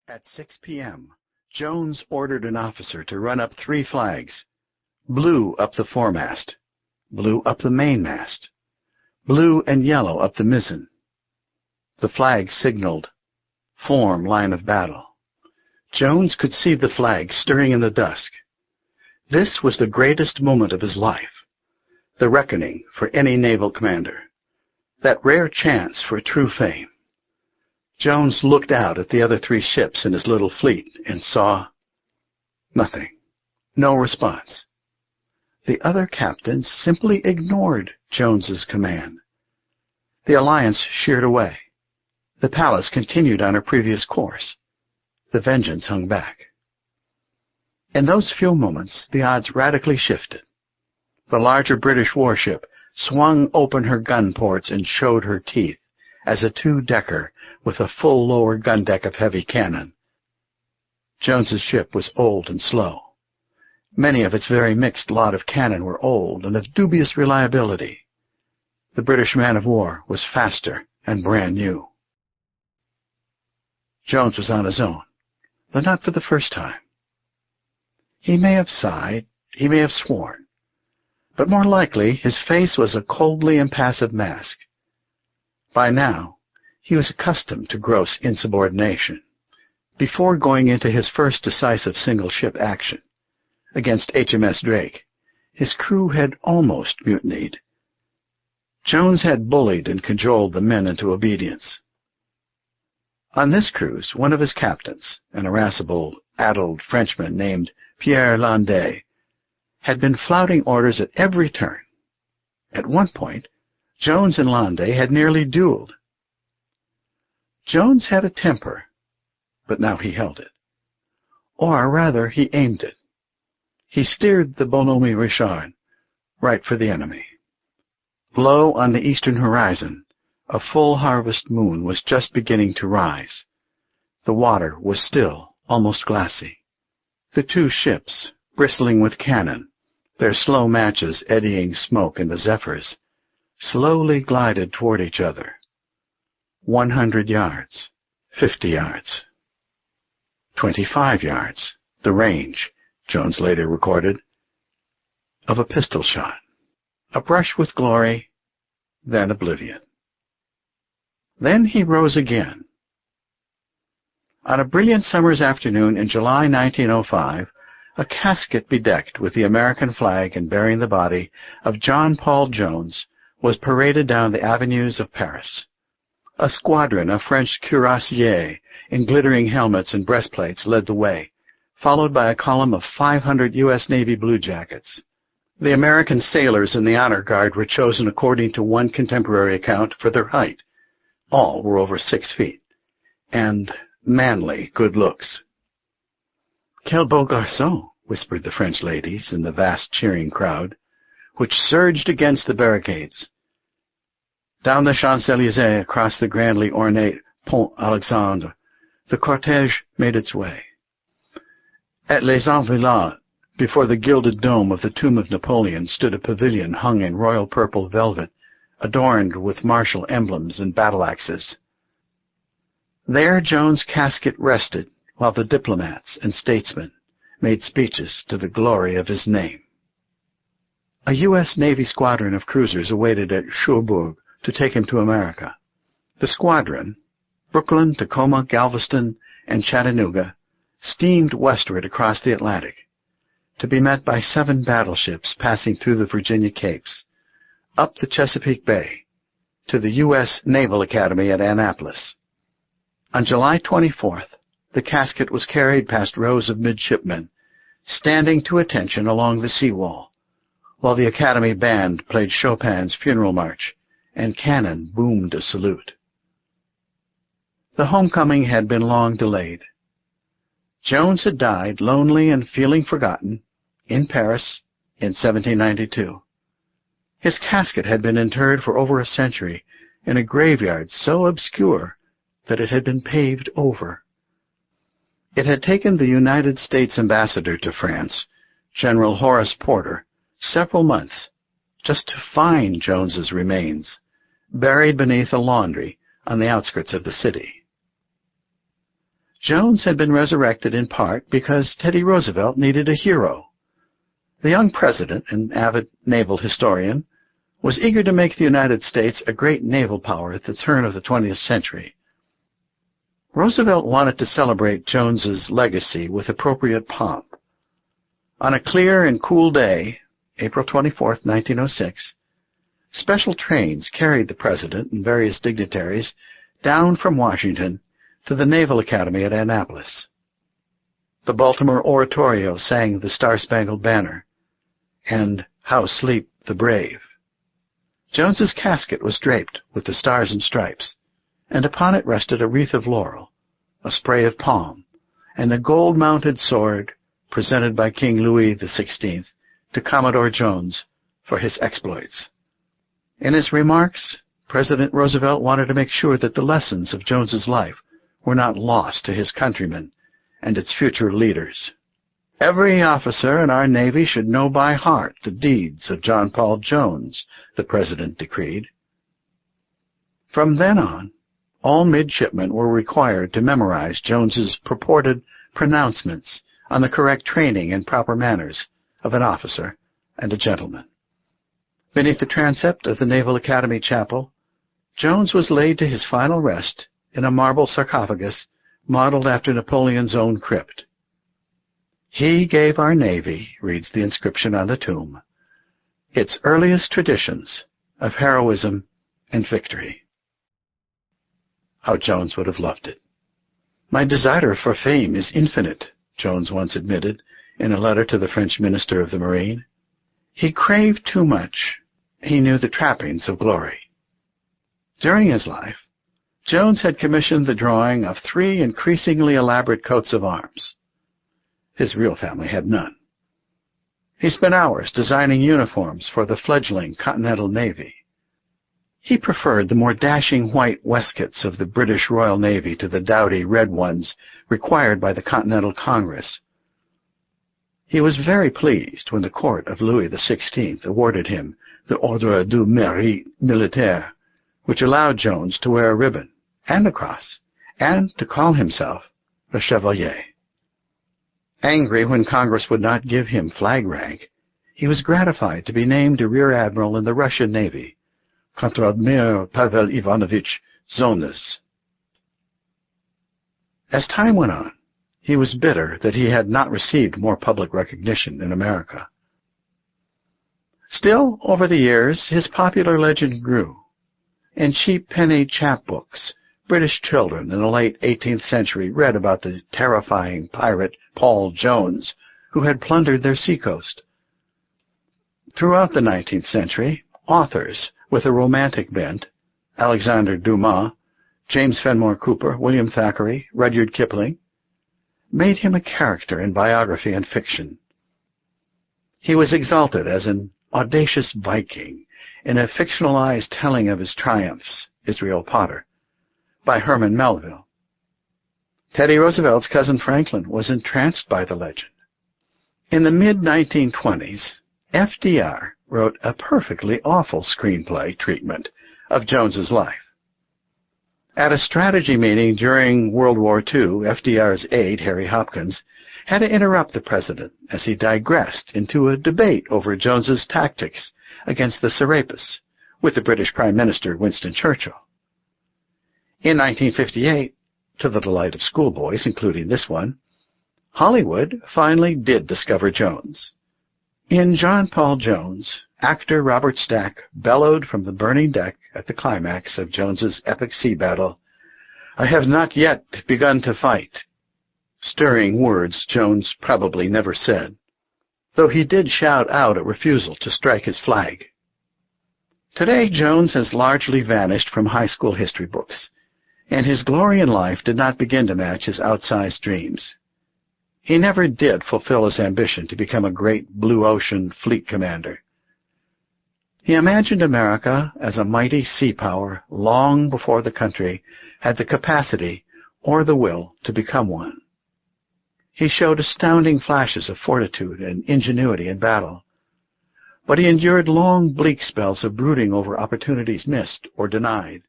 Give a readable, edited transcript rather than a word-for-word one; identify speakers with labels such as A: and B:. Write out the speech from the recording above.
A: At 6 p.m., Jones ordered an officer to run up 3 flags: blue up the foremast, blue up the mainmast, blue and yellow up the mizzen. The flags signaled, "Form line of battle." Jones could see the flags stirring in the dusk. This was the greatest moment of his life, the reckoning for any naval commander, that rare chance for true fame. Jones looked out at the other 3 ships in his little fleet and saw nothing, no response. The other captains simply ignored Jones's command. The Alliance sheered away. The Pallas continued on her previous course. The Vengeance hung back. In those few moments, the odds radically shifted. The larger British warship swung open her gun ports and showed her teeth as a 2-decker with a full lower gun deck of heavy cannon. Jones's ship was old and slow. Many of its very mixed lot of cannon were old and of dubious reliability. The British man-of-war was faster and brand new. Jones was on his own, though not for the first time. He may have sighed, he may have sworn, but more likely his face was a coldly impassive mask. By now, he was accustomed to gross insubordination. Before going into his first decisive single-ship action, against HMS Drake, his crew had almost mutinied. Jones had bullied and cajoled the men into obedience. On this cruise, one of his captains, an irascible, addled Frenchman named Pierre Landais, had been flouting orders at every turn. At one point, Jones and Landais had nearly dueled. Jones had a temper, but now he held it. Or rather, he aimed it. He steered the Bonhomme Richard right for the enemy. Low on the eastern horizon, a full harvest moon was just beginning to rise. The water was still almost glassy. The 2 ships, bristling with cannon, their slow matches eddying smoke in the zephyrs, slowly glided toward each other. 100 yards, 50 yards, 25 yards, the range, Jones later recorded, of a pistol shot. A brush with glory, then oblivion. Then he rose again. On a brilliant summer's afternoon in July 1905, a casket bedecked with the American flag and bearing the body of John Paul Jones was paraded down the avenues of Paris. A squadron of French cuirassiers in glittering helmets and breastplates led the way, followed by a column of 500 U.S. Navy bluejackets. The American sailors in the honor guard were chosen according to one contemporary account for their height. All were over 6 feet, and manly good looks. "Quel beau garçon," whispered the French ladies in the vast cheering crowd, which surged against the barricades. Down the Champs-Élysées, across the grandly ornate Pont Alexandre, the cortège made its way. At Les Invalides, before the gilded dome of the tomb of Napoleon, stood a pavilion hung in royal purple velvet, adorned with martial emblems and battle-axes. There Jones' casket rested, while the diplomats and statesmen made speeches to the glory of his name. A U.S. Navy squadron of cruisers awaited at Cherbourg to take him to America. The squadron, Brooklyn, Tacoma, Galveston, and Chattanooga, steamed westward across the Atlantic, to be met by 7 battleships passing through the Virginia Capes, up the Chesapeake Bay, to the U.S. Naval Academy at Annapolis. On July 24th, the casket was carried past rows of midshipmen, standing to attention along the seawall, while the Academy band played Chopin's Funeral March, and cannon boomed a salute. The homecoming had been long delayed. Jones had died, lonely and feeling forgotten, in Paris in 1792. His casket had been interred for over a century in a graveyard so obscure that it had been paved over. It had taken the United States ambassador to France, General Horace Porter, several months just to find Jones's remains, buried beneath a laundry on the outskirts of the city. Jones had been resurrected in part because Teddy Roosevelt needed a hero. The young president, an avid naval historian, was eager to make the United States a great naval power at the turn of the 20th century. Roosevelt wanted to celebrate Jones's legacy with appropriate pomp. On a clear and cool day, April 24, 1906, special trains carried the president and various dignitaries down from Washington to the Naval Academy at Annapolis. The Baltimore Oratorio sang the Star-Spangled Banner and How Sleep the Brave. Jones's casket was draped with the stars and stripes, and upon it rested a wreath of laurel, a spray of palm, and a gold-mounted sword presented by King Louis XVI to Commodore Jones for his exploits. In his remarks, President Roosevelt wanted to make sure that the lessons of Jones's life were not lost to his countrymen and its future leaders. Every officer in our Navy should know by heart the deeds of John Paul Jones, the President decreed. From then on, all midshipmen were required to memorize Jones's purported pronouncements on the correct training and proper manners of an officer and a gentleman. Beneath the transept of the Naval Academy Chapel, Jones was laid to his final rest in a marble sarcophagus modeled after Napoleon's own crypt. "He gave our Navy," reads the inscription on the tomb, "its earliest traditions of heroism and victory." How Jones would have loved it. "My desire for fame is infinite," Jones once admitted in a letter to the French Minister of the Marine. He craved too much. He knew the trappings of glory. During his life, Jones had commissioned the drawing of 3 increasingly elaborate coats of arms. His real family had none. He spent hours designing uniforms for the fledgling Continental Navy. He preferred the more dashing white waistcoats of the British Royal Navy to the dowdy red ones required by the Continental Congress. He was very pleased when the court of Louis XVI awarded him the Ordre du Mérite Militaire, which allowed Jones to wear a ribbon and a cross, and to call himself a chevalier. Angry when Congress would not give him flag rank, he was gratified to be named a rear admiral in the Russian Navy, Contre-Admiral Pavel Ivanovich Zonas. As time went on, he was bitter that he had not received more public recognition in America. Still, over the years, his popular legend grew. In cheap penny chapbooks, British children in the late 18th century read about the terrifying pirate Paul Jones, who had plundered their seacoast. Throughout the 19th century, authors with a romantic bent, Alexander Dumas, James Fenimore Cooper, William Thackeray, Rudyard Kipling, made him a character in biography and fiction. He was exalted as an audacious Viking in a fictionalized telling of his triumphs, Israel Potter, by Herman Melville. Teddy Roosevelt's cousin Franklin was entranced by the legend. In the mid-1920s, FDR wrote a perfectly awful screenplay treatment of Jones's life. At a strategy meeting during World War II, FDR's aide, Harry Hopkins, had to interrupt the president as he digressed into a debate over Jones's tactics against the Serapis with the British Prime Minister Winston Churchill. In 1958, to the delight of schoolboys, including this one, Hollywood finally did discover Jones. In John Paul Jones, actor Robert Stack bellowed from the burning deck at the climax of Jones's epic sea battle, "I have not yet begun to fight," stirring words Jones probably never said, though he did shout out a refusal to strike his flag. Today, Jones has largely vanished from high school history books, and his glory in life did not begin to match his outsized dreams. He never did fulfill his ambition to become a great blue ocean fleet commander. He imagined America as a mighty sea power long before the country had the capacity or the will to become one. He showed astounding flashes of fortitude and ingenuity in battle, but he endured long, bleak spells of brooding over opportunities missed or denied.